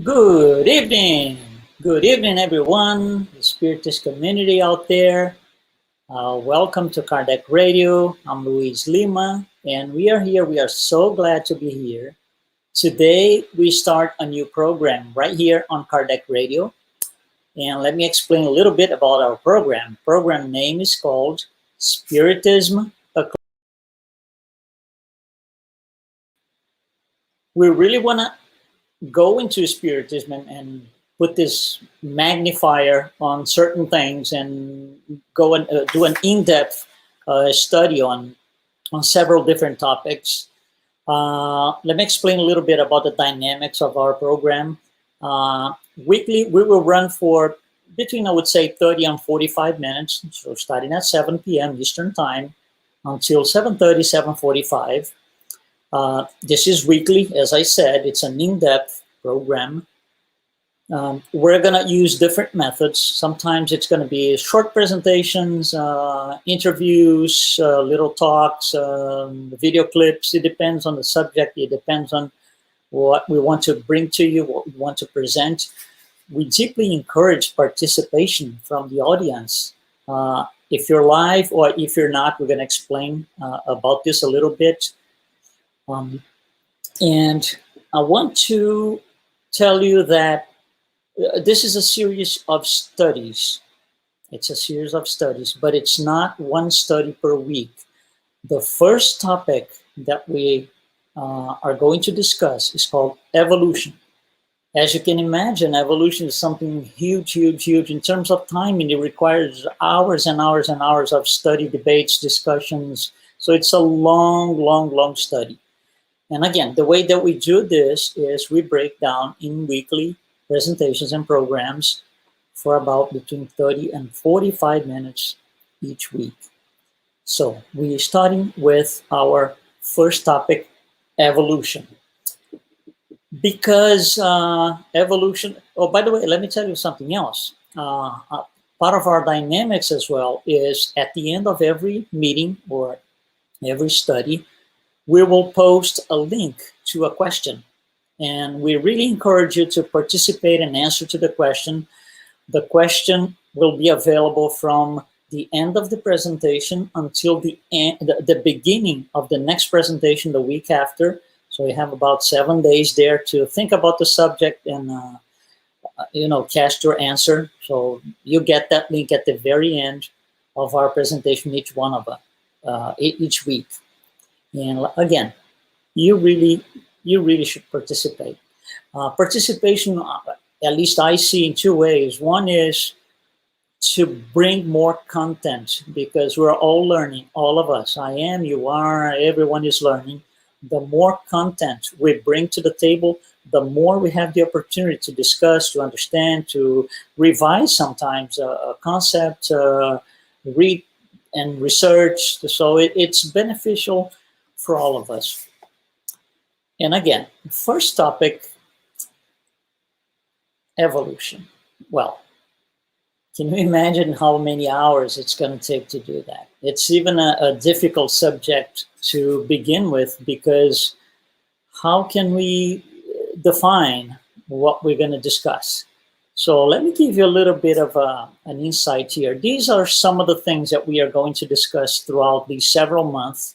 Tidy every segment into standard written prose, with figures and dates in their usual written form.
Good evening. Good evening, everyone, the Spiritist community out there. Welcome to Kardec Radio. I'm Luiz Lima, and we are here. We are so glad to be here. Today, we start a new program right here on Kardec Radio. And let me explain a little bit about our program. Program name is called Spiritism. We really want to go into Spiritism and put this magnifier on certain things and go and do an in-depth study on several different topics. Let me explain a little bit about the dynamics of our program. Weekly, we will run for between, I would say, 30 and 45 minutes. So starting at 7 p.m. Eastern Time until 7:30, 7:45. This is weekly, as I said. It's an in-depth program. We're going to use different methods. Sometimes it's going to be short presentations, interviews, little talks, video clips. It depends on the subject. It depends on what we want to bring to you, what we want to present. We deeply encourage participation from the audience. If you're live or if you're not, we're going to explain about this a little bit. And I want to tell you that this is a series of studies. It's a series of studies, but it's not one study per week. The first topic that we are going to discuss is called evolution. As you can imagine, evolution is something huge, huge, huge. In terms of timing, it requires hours and hours and hours of study, debates, discussions. So it's a long, long, long study. And again, the way that we do this is we break down in weekly presentations and programs for about between 30 and 45 minutes each week. So we're starting with our first topic, evolution. Because evolution, oh, by the way, let me tell you something else. Part of our dynamics as well is at the end of every meeting or every study, we will post a link to a question. And we really encourage you to participate and answer to the question. The question will be available from the end of the presentation until the beginning of the next presentation the week after. So you have about 7 days there to think about the subject and cast your answer. So you get that link at the very end of our presentation, each one of us, each week. And again, you really should participate. Participation, at least I see in two ways. One is to bring more content because we're all learning, all of us. I am, you are, everyone is learning. The more content we bring to the table, the more we have the opportunity to discuss, to understand, to revise sometimes a concept, read and research. So it's beneficial for all of us. And again, first topic, evolution. Well, can you imagine how many hours it's going to take to do that? It's even a difficult subject to begin with because how can we define what we're going to discuss? So let me give you a little bit of an insight here. These are some of the things that we are going to discuss throughout these several months.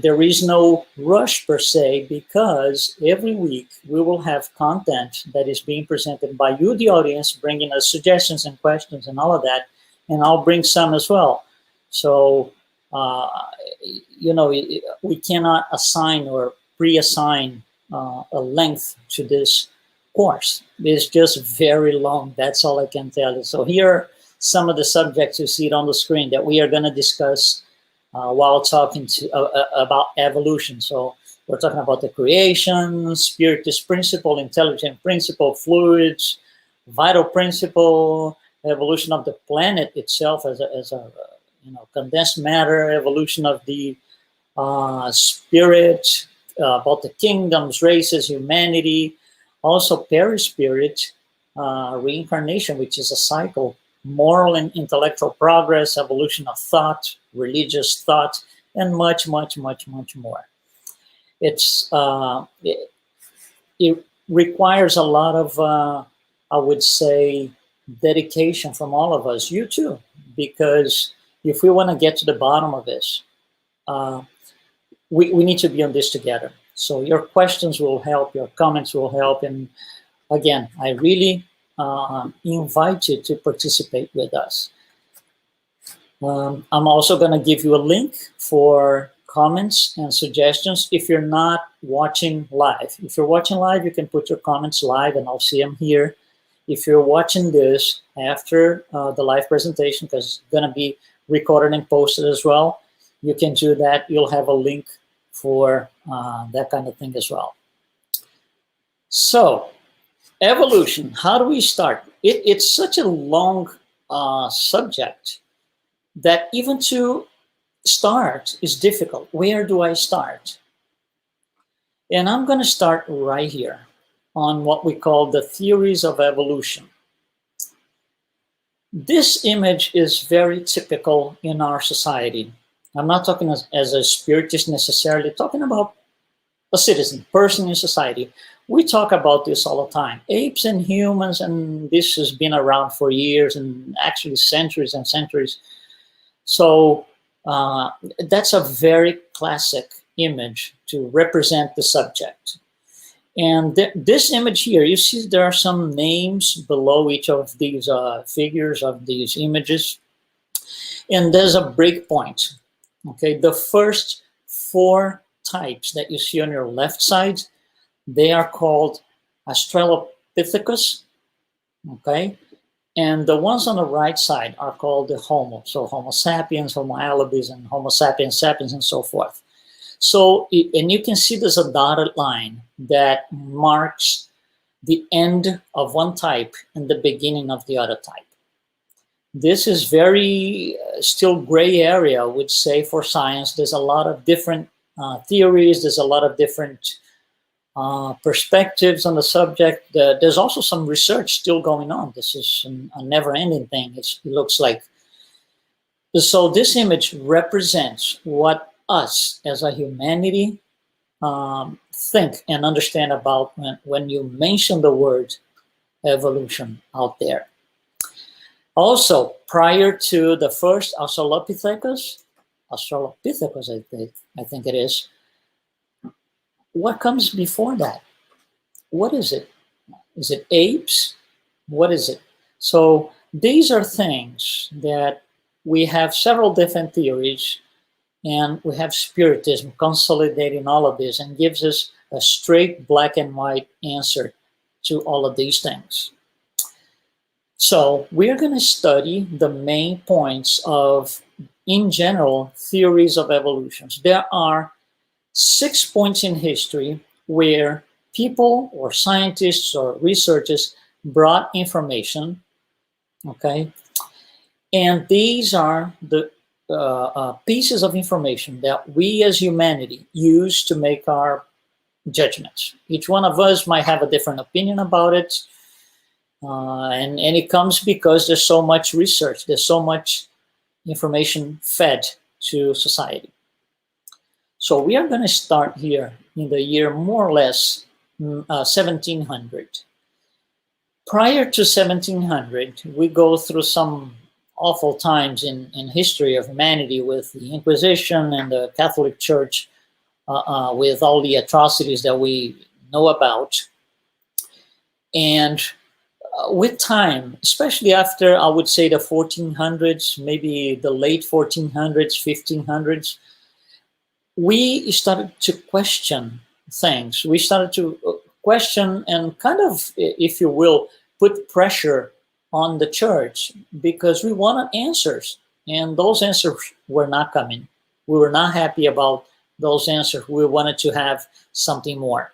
There is no rush per se because every week we will have content that is being presented by you, the audience, bringing us suggestions and questions and all of that, and I'll bring some as well. So, we cannot assign or pre-assign a length to this course. It's just very long. That's all I can tell you. So here are some of the subjects you see it on the screen that we are going to discuss while talking about evolution. So we're talking about the creation, spiritist principle, intelligent principle, fluids, vital principle, evolution of the planet itself as a condensed matter, evolution of the spirit, about the kingdoms, races, humanity, also perispirit, reincarnation, which is a cycle, moral and intellectual progress, evolution of thought, religious thought, and much, much, much, much more. It's requires a lot of, I would say, dedication from all of us, you too, because if we want to get to the bottom of this, we need to be on this together. So your questions will help, your comments will help, and again, I really invite you to participate with us. I'm also going to give you a link for comments and suggestions if you're not watching live. If you're watching live, you can put your comments live and I'll see them here. If you're watching this after the live presentation, because it's going to be recorded and posted as well, you can do that. You'll have a link for that kind of thing as well. So, evolution, how do we start? It's such a long subject that even to start is difficult. Where do I start? And I'm going to start right here on what we call the theories of evolution. This image is very typical in our society. I'm not talking as a spiritist necessarily, talking about a citizen, person in society. We talk about this all the time. Apes and humans, and this has been around for years and actually centuries and centuries. So that's a very classic image to represent the subject. And this image here, you see there are some names below each of these figures of these images. And there's a breakpoint. Okay, the first 4 types that you see on your left side, they are called Australopithecus. Okay, and the ones on the right side are called the Homo. So Homo sapiens, Homo habilis, and Homo sapiens sapiens, and so forth. So, and you can see there's a dotted line that marks the end of one type and the beginning of the other type. This is very still gray area, I would say, for science. There's a lot of different theories. There's a lot of different perspectives on the subject. There's also some research still going on. This is a never-ending thing, it looks like. So this image represents what us as a humanity think and understand about when you mention the word evolution out there. Also, prior to the first Australopithecus, I think it is, what comes before that? What is it? Is it apes? What is it? So these are things that we have several different theories, and we have Spiritism consolidating all of this and gives us a straight black and white answer to all of these things. So we're going to study the main points of, in general, theories of evolutions. There are 6 points in history where people or scientists or researchers brought information, okay? And these are the pieces of information that we as humanity use to make our judgments. Each one of us might have a different opinion about it. And it comes because there's so much research, there's so much information fed to society. So we are going to start here in the year more or less 1700. Prior to 1700, we go through some awful times in history of humanity with the Inquisition and the Catholic Church, with all the atrocities that we know about. And with time, especially after, I would say, the 1400s, maybe the late 1400s, 1500s, we started to question things. We started to question and kind of, if you will, put pressure on the church because we wanted answers. And those answers were not coming. We were not happy about those answers. We wanted to have something more.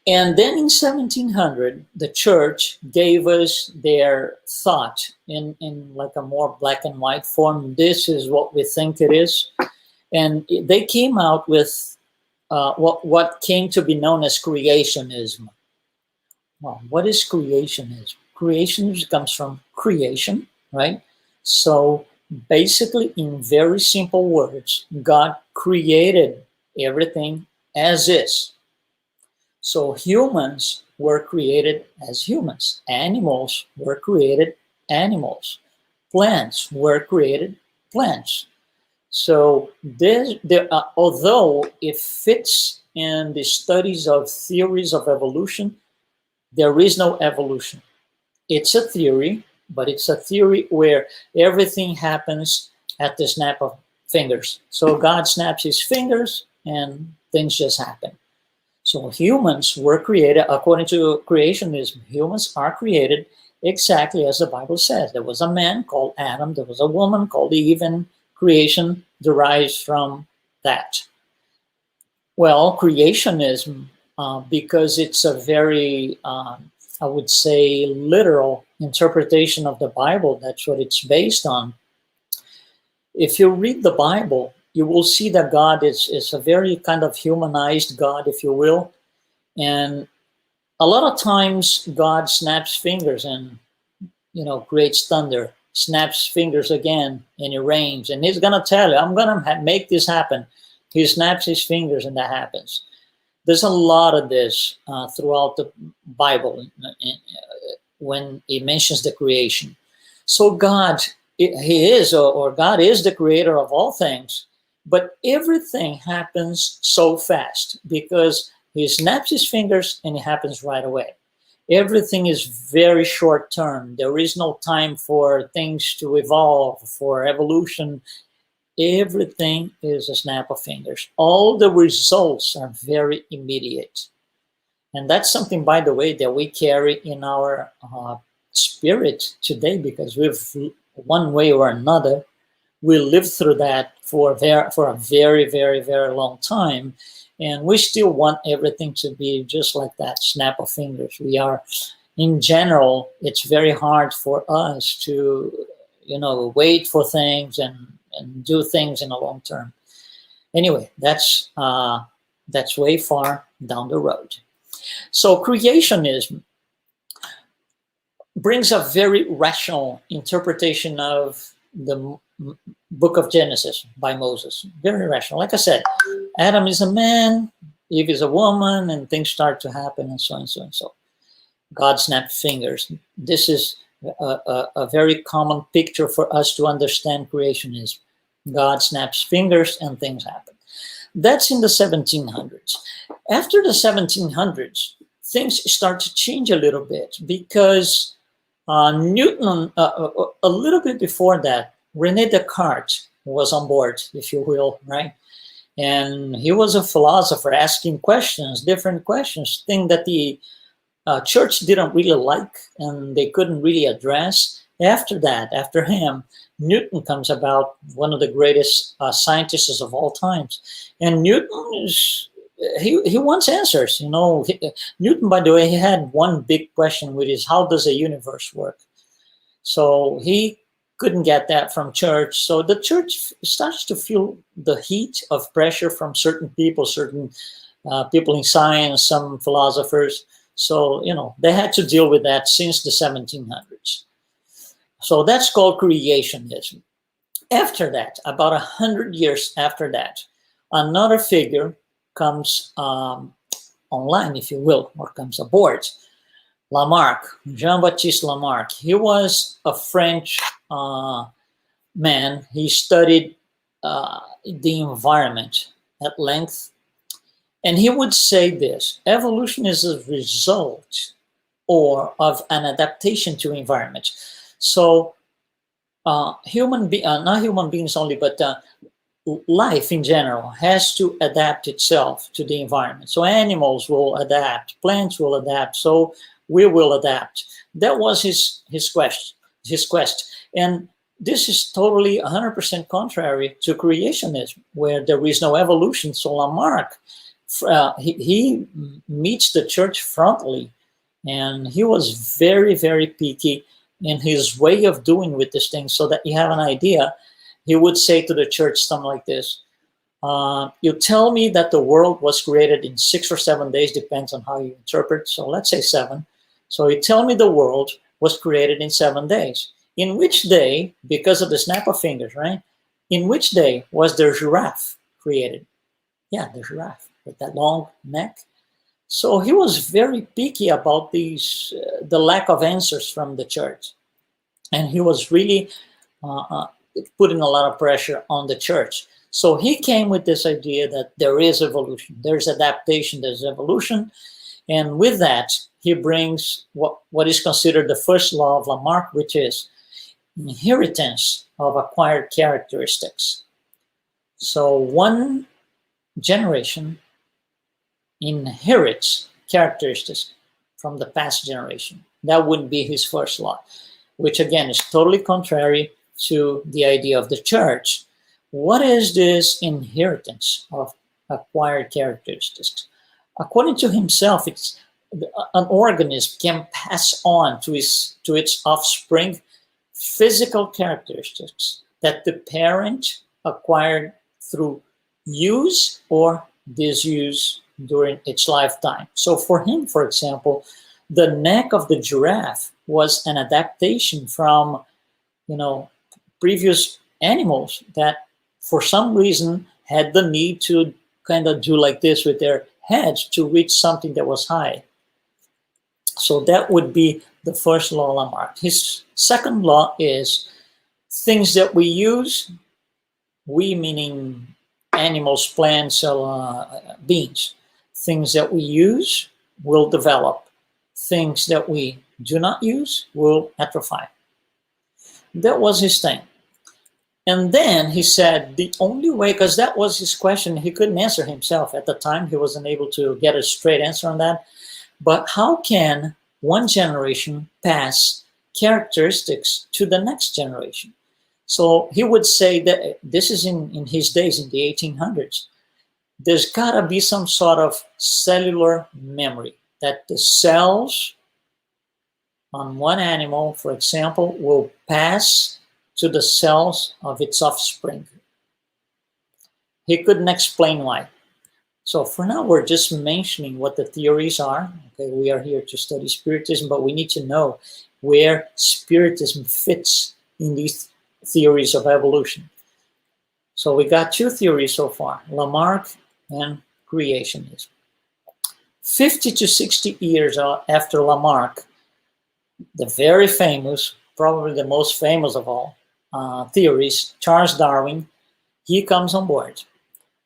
And then in 1700, the church gave us their thought in like a more black and white form. This is what we think it is. And they came out with what came to be known as creationism. Well, what is creationism? Creationism comes from creation, right? So basically, in very simple words, God created everything as is. So humans were created as humans. Animals were created animals. Plants were created plants. So although it fits in the studies of theories of evolution, there is no evolution. It's a theory, but it's a theory where everything happens at the snap of fingers. So God snaps his fingers and things just happen. So humans were created, according to creationism, humans are created exactly as the Bible says. There was a man called Adam, there was a woman called Eve, and creation derives from that. Well, creationism, because it's a very, I would say, literal interpretation of the Bible, that's what it's based on. If you read the Bible, you will see that God is a very kind of humanized God, if you will. And a lot of times God snaps fingers and, creates thunder, snaps fingers again and it rains. And he's going to tell you, I'm going to make this happen. He snaps his fingers and that happens. There's a lot of this throughout the Bible when it mentions the creation. So God, he is, or God is the creator of all things, but everything happens so fast because he snaps his fingers and it happens right away. Everything is very short term. There is no time for things to evolve, for evolution. Everything is a snap of fingers. All the results are very immediate. And that's something, by the way, that we carry in our spirit today, because we've, one way or another, we lived through that for a very, very, very long time. And we still want everything to be just like that, snap of fingers. We are, in general, it's very hard for us to, wait for things and do things in the long term. Anyway, that's way far down the road. So creationism brings a very rational interpretation of the book of Genesis by Moses. Very rational. Like I said, Adam is a man, Eve is a woman, and things start to happen and so and so and so. God snapped fingers. This is a very common picture for us to understand creationism. God snaps fingers and things happen. That's in the 1700s. After the 1700s, things start to change a little bit because Newton, a little bit before that, René Descartes was on board, if you will, right? And he was a philosopher asking questions, different questions, things that the church didn't really like and they couldn't really address. After that, after him, Newton comes about, one of the greatest scientists of all times. And Newton is, he wants answers. Newton, by the way, he had one big question, which is, how does the universe work? So he couldn't get that from church. So the church starts to feel the heat of pressure from certain people in science, some philosophers. So, they had to deal with that since the 1700s. So that's called creationism. After that, about 100 years after that, another figure comes online, if you will, or comes aboard. Lamarck, Jean-Baptiste Lamarck. He was a French man. He studied the environment at length. And he would say this: evolution is a result of an adaptation to environment. So not human beings only, but life in general has to adapt itself to the environment. So animals will adapt, plants will adapt, so we will adapt. That was his quest. And this is totally 100% contrary to creationism, where there is no evolution. So Lamarck, he meets the church frontally, and he was very, very picky in his way of doing with this thing. So that you have an idea, he would say to the church something like this: you tell me that the world was created in 6 or 7 days, depends on how you interpret. So let's say 7. So you tell me the world was created in 7 days. In which day, because of the snap of fingers, right? In which day was the giraffe created? Yeah, the giraffe with that long neck. So he was very picky about the lack of answers from the church. And he was really putting a lot of pressure on the church. So he came with this idea that there is evolution, there's adaptation, there's evolution. And with that, he brings what is considered the first law of Lamarck, which is inheritance of acquired characteristics. So one generation inherits characteristics from the past generation. That would be his first law, which again is totally contrary to the idea of the church. What is this inheritance of acquired characteristics? According to himself, it's an organism can pass on to its offspring physical characteristics that the parent acquired through use or disuse during its lifetime. So for him, for example, the neck of the giraffe was an adaptation from, previous animals that for some reason had the need to kind of do like this with their heads to reach something that was high. So that would be the first law of Lamarck. His second law is things that we use, we meaning animals, plants, beings, things that we use will develop. Things that we do not use will atrophy. That was his thing. And then he said the only way, because that was his question, he couldn't answer himself at the time. He wasn't able to get a straight answer on that. But how can one generation pass characteristics to the next generation? So he would say that this is in his days, in the 1800s. There's got to be some sort of cellular memory that the cells on one animal, for example, will pass to the cells of its offspring. He couldn't explain why. So for now, we're just mentioning what the theories are. Okay, we are here to study Spiritism, but we need to know where Spiritism fits in these theories of evolution. So we got two theories so far, Lamarck and Creationism. 50 to 60 years after Lamarck, the very famous, probably the most famous of all theories, Charles Darwin, he comes on board.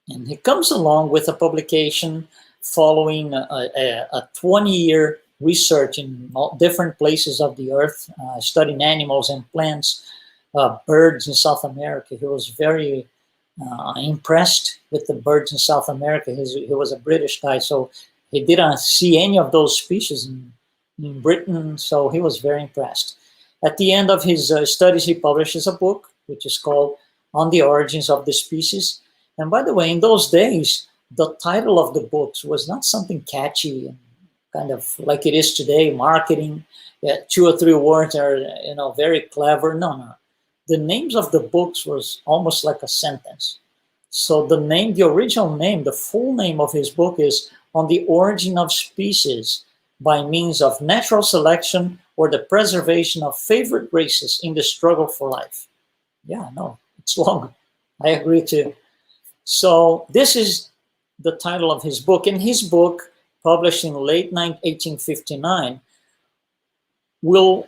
And he comes along with a publication following a 20-year research in different places of the earth, studying animals and plants, birds in South America. He was very impressed with the birds in South America. He was a British guy, so he didn't see any of those species in Britain, so he was very impressed. At the end of his studies, he publishes a book, which is called On the Origins of the Species. And by the way, in those days, the title of the books was not something catchy and kind of like it is today, marketing. 2 or 3 words are, very clever. No. The names of the books was almost like a sentence. So the original name, the full name of his book is On the Origin of Species by Means of Natural Selection or the Preservation of Favored Races in the Struggle for Life. Yeah, no, it's long. I agree too. So this is the title of his book. And his book, published in late 1859, will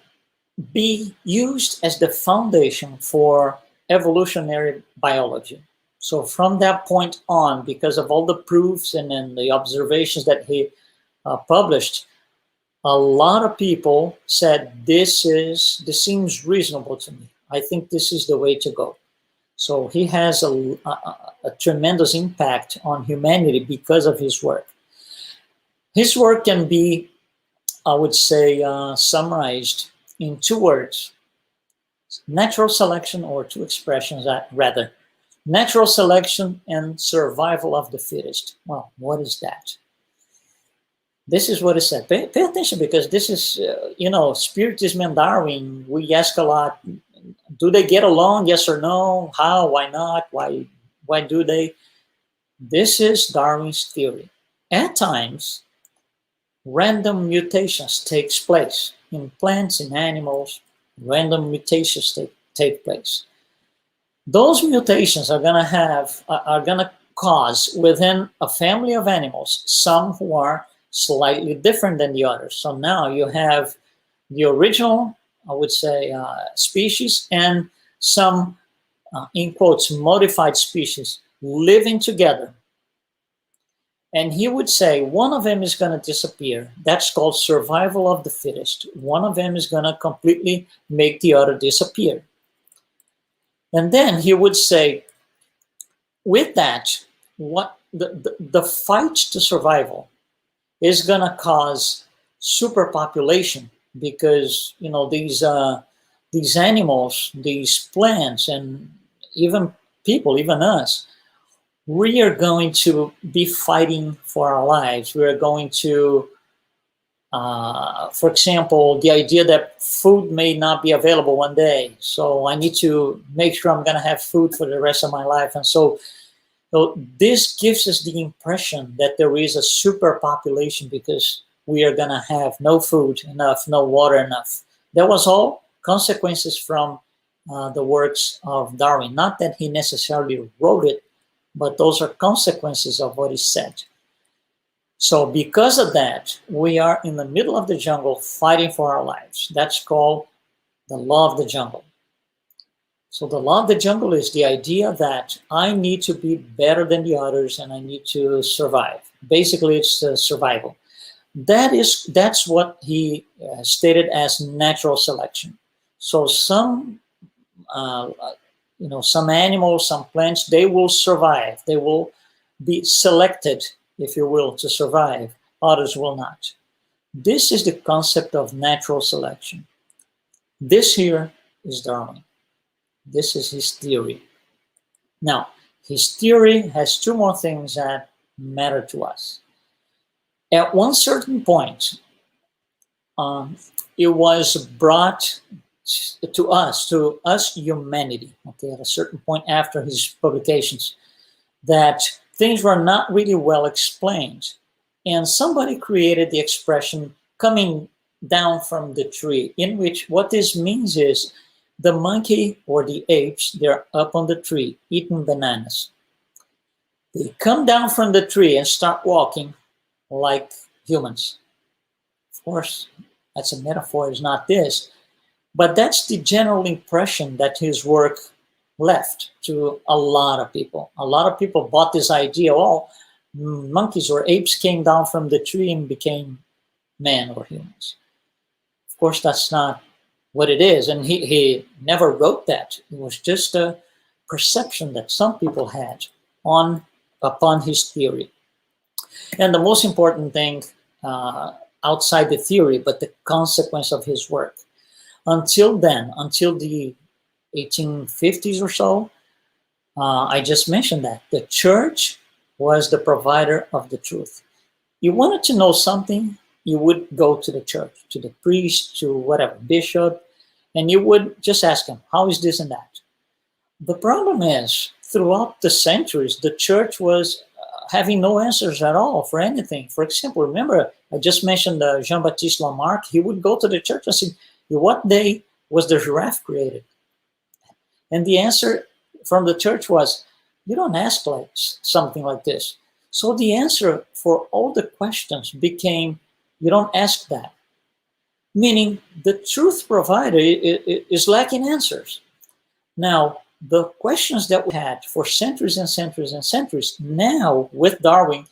be used as the foundation for evolutionary biology. So from that point on, because of all the proofs and then the observations that he published, a lot of people said, this seems reasonable to me. I think this is the way to go. So he has a tremendous impact on humanity because of his work. His work can be, I would say, summarized in 2 words. Natural selection, or 2 expressions rather. Natural selection and survival of the fittest. Well, what is that? This is what it said. Pay attention, because this is, Spiritism and Darwin, we ask a lot, do they get along? Yes or no? How? Why not? Why do they? This is Darwin's theory. At times, random mutations takes place in plants, in animals. Random mutations take place. Those mutations are gonna cause within a family of animals some who are slightly different than the others. So now you have the original, I would say, species and some, in quotes, modified species living together. And he would say one of them is going to disappear. That's called survival of the fittest. One of them is going to completely make the other disappear. And then he would say, with that, what the fight to survival is going to cause superpopulation, because these animals, these plants, and even people, even us, we are going to be fighting for our lives. We are going to, for example, the idea that food may not be available one day, so I need to make sure I'm going to have food for the rest of my life. And so this gives us the impression that there is a superpopulation because we are going to have no food enough, no water enough. That was all consequences from the works of Darwin. Not that he necessarily wrote it, but those are consequences of what he said. So because of that, we are in the middle of the jungle fighting for our lives. That's called the law of the jungle. So the law of the jungle is the idea that I need to be better than the others and I need to survive. Basically, it's survival. That's what he stated as natural selection. So some some animals, some plants, they will survive. They will be selected, if you will, to survive. Others will not. This is the concept of natural selection. This here is Darwin. This is his theory. Now, his theory has two more things that matter to us. At one certain point, it was brought to us humanity, okay, at a certain point after his publications, that things were not really well explained. And somebody created the expression coming down from the tree, in which what this means is the monkey or the apes, they're up on the tree eating bananas. They come down from the tree and start walking like humans. Of course, that's a metaphor, it's not this. But that's the general impression that his work left to a lot of people. A lot of people bought this idea, monkeys or apes came down from the tree and became men or humans. Of course, that's not what it is. And he never wrote that. It was just a perception that some people had upon his theory. And the most important thing outside the theory, but the consequence of his work. Until then, until the 1850s or so, I just mentioned that the church was the provider of the truth. You wanted to know something, you would go to the church, to the priest, to whatever, bishop, and you would just ask him, how is this and that? The problem is, throughout the centuries, the church was having no answers at all for anything. For example, remember, I just mentioned Jean-Baptiste Lamarck. He would go to the church and say, what day was the giraffe created? And the answer from the church was, you don't ask like something like this. So the answer for all the questions became, you don't ask that. Meaning the truth provider is lacking answers. Now, the questions that we had for centuries and centuries and centuries, now with Darwin,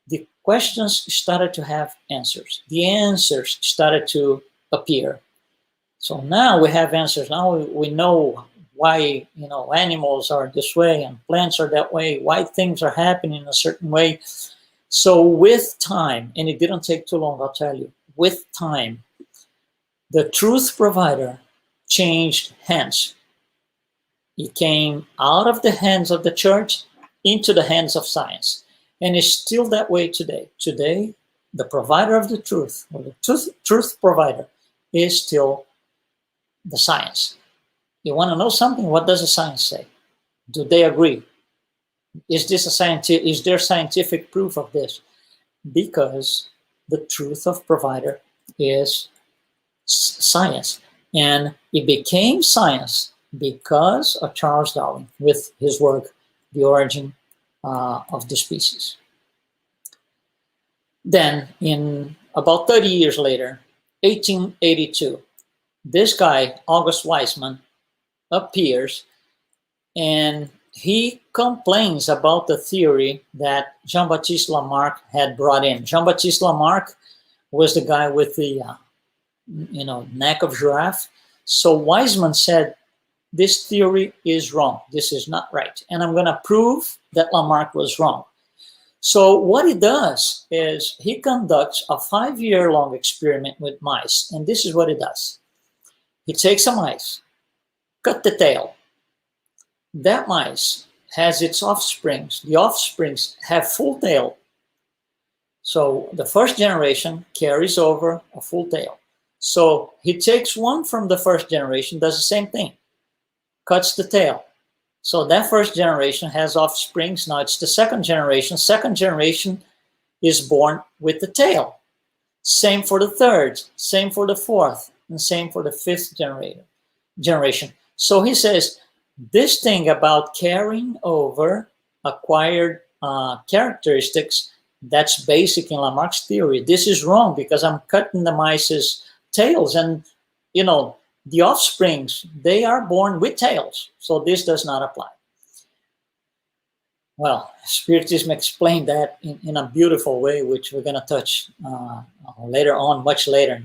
the questions started to have answers. The answers started to appear. So now we have answers. Now we know why animals are this way and plants are that way, why things are happening in a certain way. So with time, and it didn't take too long, I'll tell you, with time, the truth provider changed hands. It came out of the hands of the church into the hands of science. And it's still that way today. Today, the provider of the truth, or the truth provider, is still the science. You want to know something? What does the science say? Do they agree? Is there scientific proof of this? Because the truth of provider is science. And it became science because of Charles Darwin with his work, The Origin of the Species. Then, in about 30 years later, 1882, this guy, August Weismann, appears and he complains about the theory that Jean-Baptiste Lamarck had brought in. Jean-Baptiste Lamarck was the guy with the neck of giraffe. So Weismann said, this theory is wrong. This is not right. And I'm going to prove that Lamarck was wrong. So what he does is he conducts a 5-year-long experiment with mice. And this is what he does. He takes a mice, cut the tail. That mice has its offsprings. The offsprings have full tail. So the first generation carries over a full tail. So he takes one from the first generation, does the same thing, cuts the tail. So that first generation has offsprings. Now it's the second generation. Second generation is born with the tail. Same for the third, same for the fourth, and same for the fifth generation. So he says, this thing about carrying over acquired characteristics, that's basic in Lamarck's theory. This is wrong because I'm cutting the mice's tails, and the offsprings, they are born with tails. So this does not apply. Well, Spiritism explained that in a beautiful way, which we're going to touch later on, much later,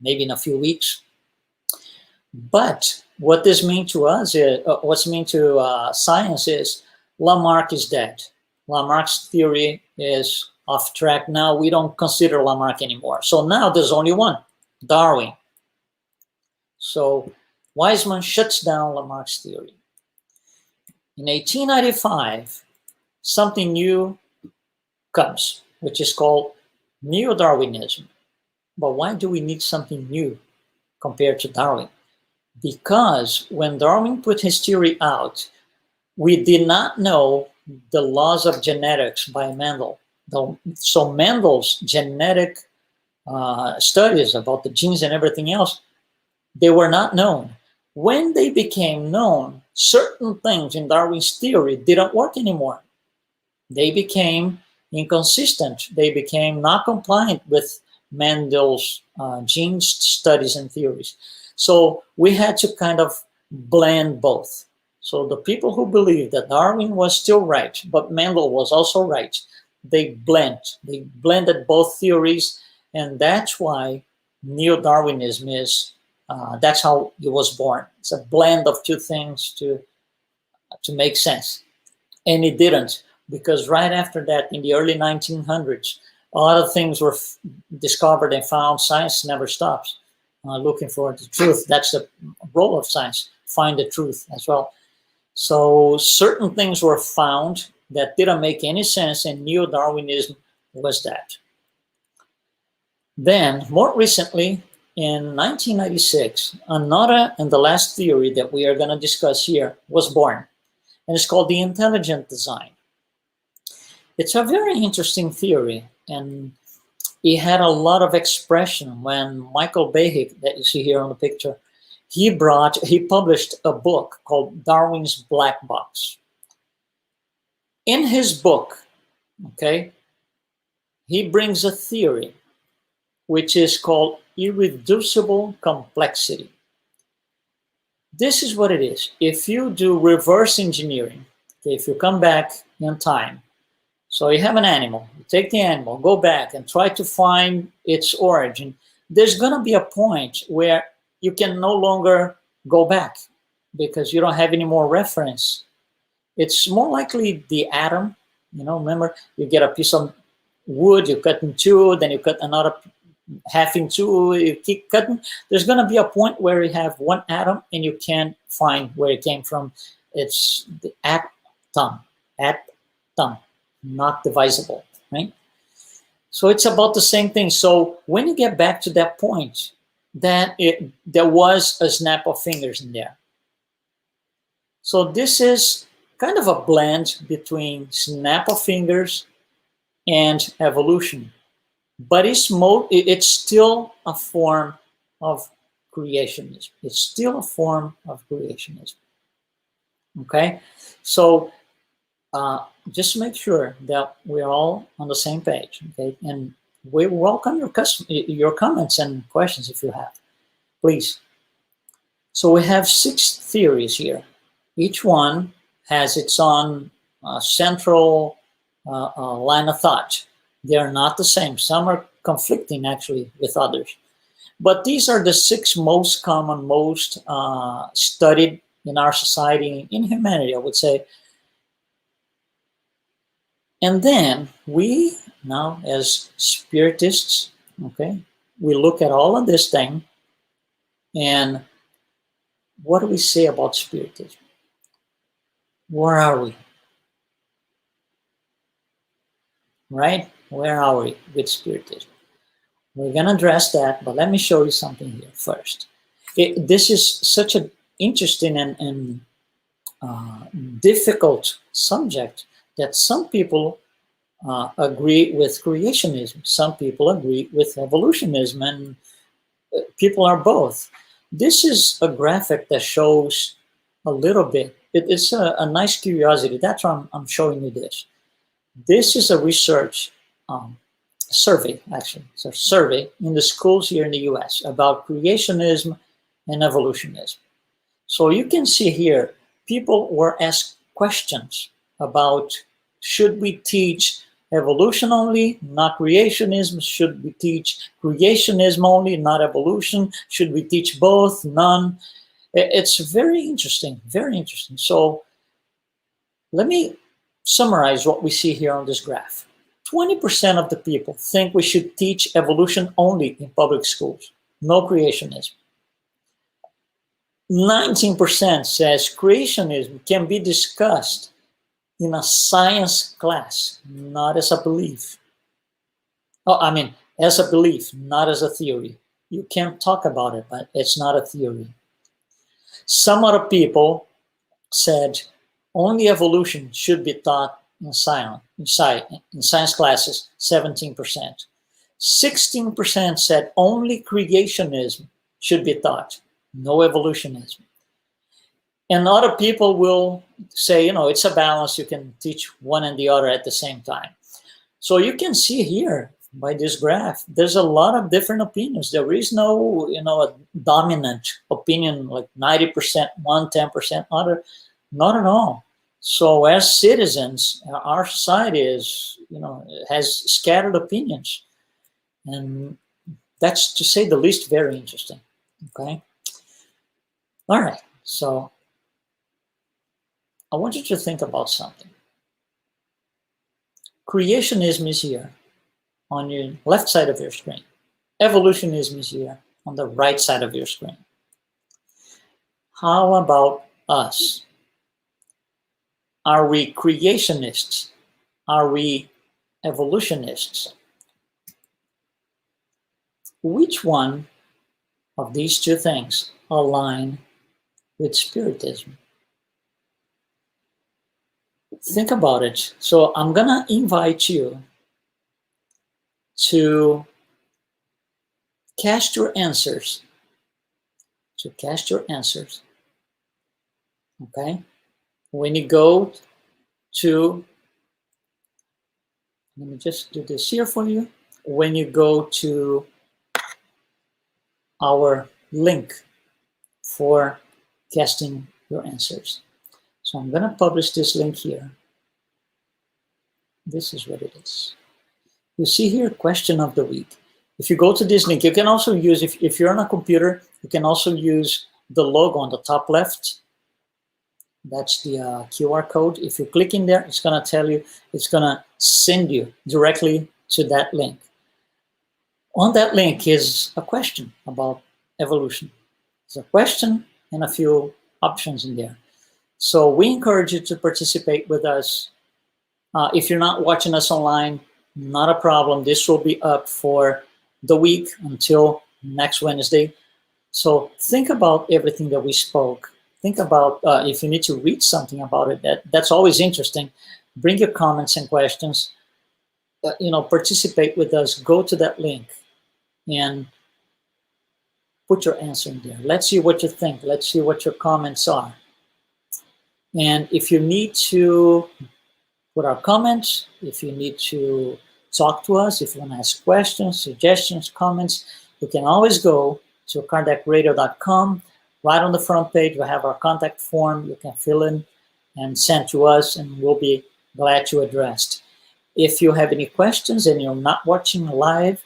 maybe in a few weeks. But what this means to us is, what's mean to science is, Lamarck is dead. Lamarck's theory is off track now. We don't consider Lamarck anymore. So now there's only one, Darwin. So Weismann shuts down Lamarck's theory. In 1895, something new comes, which is called NeoDarwinism. But why do we need something new compared to Darwin? Because when Darwin put his theory out, we did not know the laws of genetics by Mendel. So Mendel's genetic studies about the genes and everything else, they were not known. When they became known, certain things in Darwin's theory didn't work anymore. They became inconsistent. They became not compliant with Mendel's gene studies and theories. So we had to kind of blend both. So the people who believed that Darwin was still right, but Mendel was also right, they blended both theories, and that's why Neo-Darwinism is, that's how it was born. It's a blend of two things to make sense. And it didn't, because right after that, in the early 1900s, a lot of things were discovered and found. Science never stops looking for the truth. That's the role of science, find the truth as well. So certain things were found that didn't make any sense, and Neo-Darwinism was that. Then, more recently, in 1996, another and the last theory that we are going to discuss here was born, and it's called the intelligent design. It's a very interesting theory, and it had a lot of expression when Michael Behe, that you see here on the picture, he published a book called Darwin's Black Box. In his book, okay, he brings a theory which is called irreducible complexity. This is what it is. If you do reverse engineering, okay, if you come back in time, so you have an animal, you take the animal, go back and try to find its origin, there's going to be a point where you can no longer go back because you don't have any more reference. It's more likely the atom, remember, you get a piece of wood, you cut in two, then you cut another half in two, you keep cutting. There's going to be a point where you have one atom and you can't find where it came from. It's the atom, not divisible, right? So it's about the same thing. So when you get back to that point, that there was a snap of fingers in there. So this is kind of a blend between snap of fingers and evolution, but it's still a form of creationism. It's still a form of creationism. Okay, so just make sure that we're all on the same page. Okay, and we welcome your comments and questions if you have, please. So we have 6 theories here. Each one has its own central line of thought. They are not the same. Some are conflicting actually with others. But these are the 6 most common, most studied in our society, in humanity, I would say. And then we, now as Spiritists, okay, we look at all of this thing, and what do we say about Spiritism? Where are we? Right? Where are we with Spiritism? We're going to address that, but let me show you something here first. This is such an interesting and difficult subject that some people agree with creationism, some people agree with evolutionism, and people are both. This is a graphic that shows a little bit. It's a nice curiosity. That's why I'm showing you this. This is a research survey, actually. It's a survey in the schools here in the US about creationism and evolutionism. So you can see here, people were asked questions about, should we teach evolution only, not creationism? Should we teach creationism only, not evolution? Should we teach both, none? It's very interesting, very interesting. So let me summarize what we see here on this graph. 20% of the people think we should teach evolution only in public schools, no creationism. 19% says creationism can be discussed in a science class, not as a belief. Oh, I mean, as a belief, not as a theory. You can talk about it, but it's not a theory. Some other people said only evolution should be taught in science classes, 17%. 16% said only creationism should be taught, no evolutionism. And other people will say, you know, it's a balance. You can teach one and the other at the same time. So you can see here by this graph, there's a lot of different opinions. There is no, you know, a dominant opinion like 90% one, 10% other, not at all. So as citizens, our society is, you know, has scattered opinions. And that's, to say the least, very interesting. Okay. All right. So I want you to think about something. Creationism is here on your left side of your screen. Evolutionism is here on the right side of your screen. How about us? Are we creationists? Are we evolutionists? Which one of these two things align with Spiritism? Think about it. So I'm gonna invite you to cast your answers. Okay? When you go to, let me just do this here for you. When you go to our link for casting your answers. So I'm gonna publish this link here. This is what it is. You see here, question of the week. If you go to this link, you can also use, if you're on a computer, you can also use the logo on the top left. That's the QR code. If you click in there, it's gonna tell you, it's gonna send you directly to that link. On that link is a question about evolution. There's a question and a few options in there. So we encourage you to participate with us. If you're not watching us online, not a problem. This will be up for the week until next Wednesday. So think about everything that we spoke. Think about if you need to read something about it. That's always interesting. Bring your comments and questions. You know, participate with us. Go to that link and put your answer in there. Let's see what you think. Let's see what your comments are. And if you need to put our comments, if you need to talk to us, if you want to ask questions, suggestions, comments, you can always go to kardecradio.com. Right on the front page, we have our contact form. You can fill in and send to us, and we'll be glad to address. If you have any questions and you're not watching live,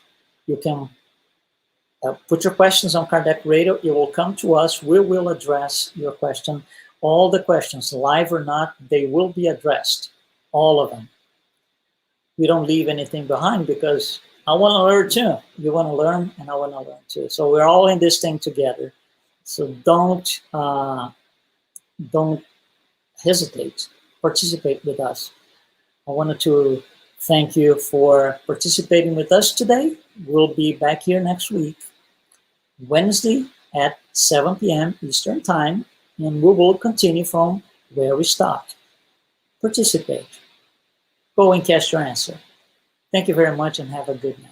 you can put your questions on Kardec Radio. It will come to us. We will address your question. All the questions, live or not, they will be addressed. All of them. We don't leave anything behind because I want to learn too. You want to learn, and I want to learn too. So we're all in this thing together. So don't hesitate. Participate with us. I wanted to thank you for participating with us today. We'll be back here next week, Wednesday at 7 p.m. Eastern Time, and we will continue from where we stopped. Participate. Go and cast your answer. Thank you very much, and have a good night.